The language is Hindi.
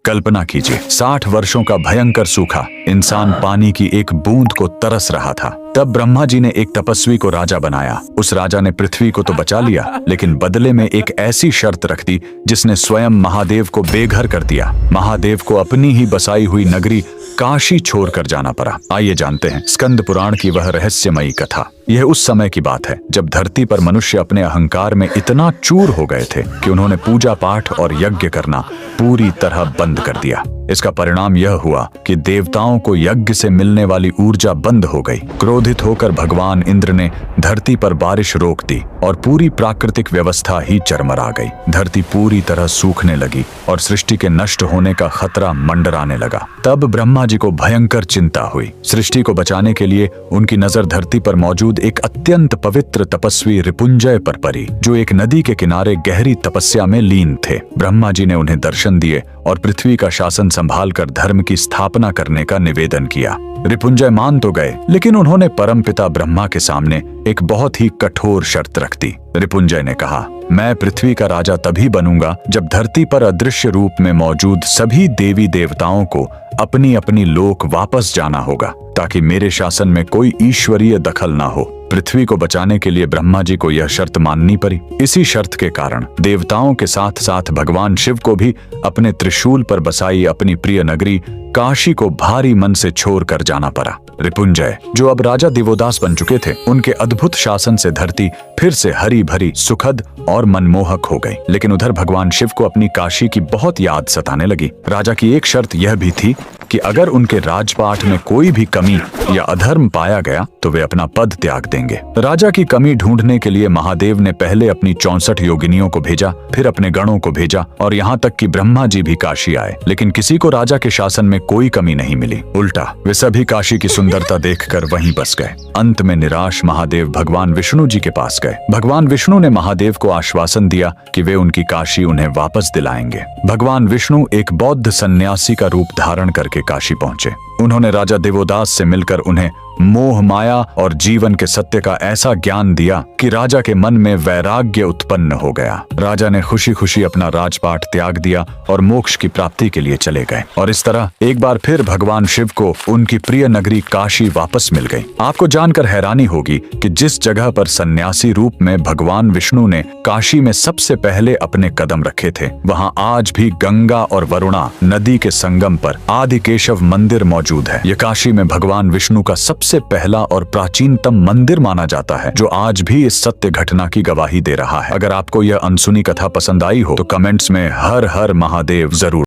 कल्पना कीजिए, 60 वर्षों का भयंकर सूखा, इंसान पानी की एक बूंद को तरस रहा था। तब ब्रह्मा जी ने एक तपस्वी को राजा बनाया। उस राजा ने पृथ्वी को तो बचा लिया, लेकिन बदले में एक ऐसी शर्त रख दी जिसने स्वयं महादेव को बेघर कर दिया। महादेव को अपनी ही बसाई हुई नगरी काशी छोड़कर जाना पड़ा। आइए जानते हैं स्कंद पुराण की वह रहस्यमयी कथा। यह उस समय की बात है जब धरती पर मनुष्य अपने अहंकार में इतना चूर हो गए थे कि उन्होंने पूजा पाठ और यज्ञ करना पूरी तरह बंद कर दिया। इसका परिणाम यह हुआ कि देवताओं को यज्ञ से मिलने वाली ऊर्जा बंद हो गई। क्रोधित होकर भगवान इंद्र ने धरती पर बारिश रोक दी और पूरी प्राकृतिक व्यवस्था ही चरमरा गई। धरती पूरी तरह सूखने लगी और सृष्टि के नष्ट होने का खतरा मंडराने लगा। तब ब्रह्मा जी को भयंकर चिंता हुई। सृष्टि को बचाने के लिए उनकी नजर धरती पर मौजूद एक अत्यंत पवित्र तपस्वी रिपुंजय पर पड़ी, जो एक नदी के किनारे गहरी तपस्या में लीन थे। ब्रह्मा जी ने उन्हें दर्शन दिए और पृथ्वी का शासन संभालकर धर्म की स्थापना करने का निवेदन किया। रिपुंजय मान तो गए, लेकिन उन्होंने परमपिता ब्रह्मा के सामने एक बहुत ही कठोर शर्त रख दी। रिपुंजय ने कहा, मैं पृथ्वी का राजा तभी बनूंगा जब धरती पर अदृश्य रूप में मौजूद सभी देवी देवताओं को अपनी अपनी लोक वापस जाना होगा, ताकि मेरे शासन में कोई ईश्वरीय दखल ना हो। पृथ्वी को बचाने के लिए ब्रह्मा जी को यह शर्त माननी पड़ी। इसी शर्त के कारण देवताओं के साथ साथ भगवान शिव को भी अपने त्रिशूल पर बसाई अपनी प्रिय नगरी काशी को भारी मन से छोड़ कर जाना पड़ा। रिपुंजय, जो अब राजा दिवोदास बन चुके थे, उनके अद्भुत शासन से धरती फिर से हरी भरी, सुखद और मनमोहक हो गई। लेकिन उधर भगवान शिव को अपनी काशी की बहुत याद सताने लगी। राजा की एक शर्त यह भी थी कि अगर उनके राजपाट में कोई भी कमी या अधर्म पाया गया तो वे अपना पद त्याग देंगे। राजा की कमी ढूंढने के लिए महादेव ने पहले अपनी 64 योगिनियों को भेजा, फिर अपने गणों को भेजा और यहाँ तक कि ब्रह्मा जी भी काशी आए, लेकिन किसी को राजा के शासन में कोई कमी नहीं मिली। उल्टा वे सभी काशी की सुंदरता देखकर वहीं बस गए। अंत में निराश महादेव भगवान विष्णु जी के पास गए। भगवान विष्णु ने महादेव को आश्वासन दिया कि वे उनकी काशी उन्हें वापस दिलाएंगे। भगवान विष्णु एक बौद्ध सन्यासी का रूप धारण करके काशी पहुंचे। उन्होंने राजा देवोदास से मिलकर उन्हें मोह माया और जीवन के सत्य का ऐसा ज्ञान दिया कि राजा के मन में वैराग्य उत्पन्न हो गया। राजा ने खुशी खुशी अपना राजपाट त्याग दिया और मोक्ष की प्राप्ति के लिए चले गए। और इस तरह एक बार फिर भगवान शिव को उनकी प्रिय नगरी काशी वापस मिल गई। आपको जानकर हैरानी होगी कि जिस जगह पर सन्यासी रूप में भगवान विष्णु ने काशी में सबसे पहले अपने कदम रखे थे, वहाँ आज भी गंगा और वरुणा नदी के संगम पर आदि केशव मंदिर मौजूद है। यह काशी में भगवान विष्णु का सबसे पहला और प्राचीनतम मंदिर माना जाता है, जो आज भी इस सत्य घटना की गवाही दे रहा है। अगर आपको यह अनसुनी कथा पसंद आई हो तो कमेंट्स में हर हर महादेव जरूर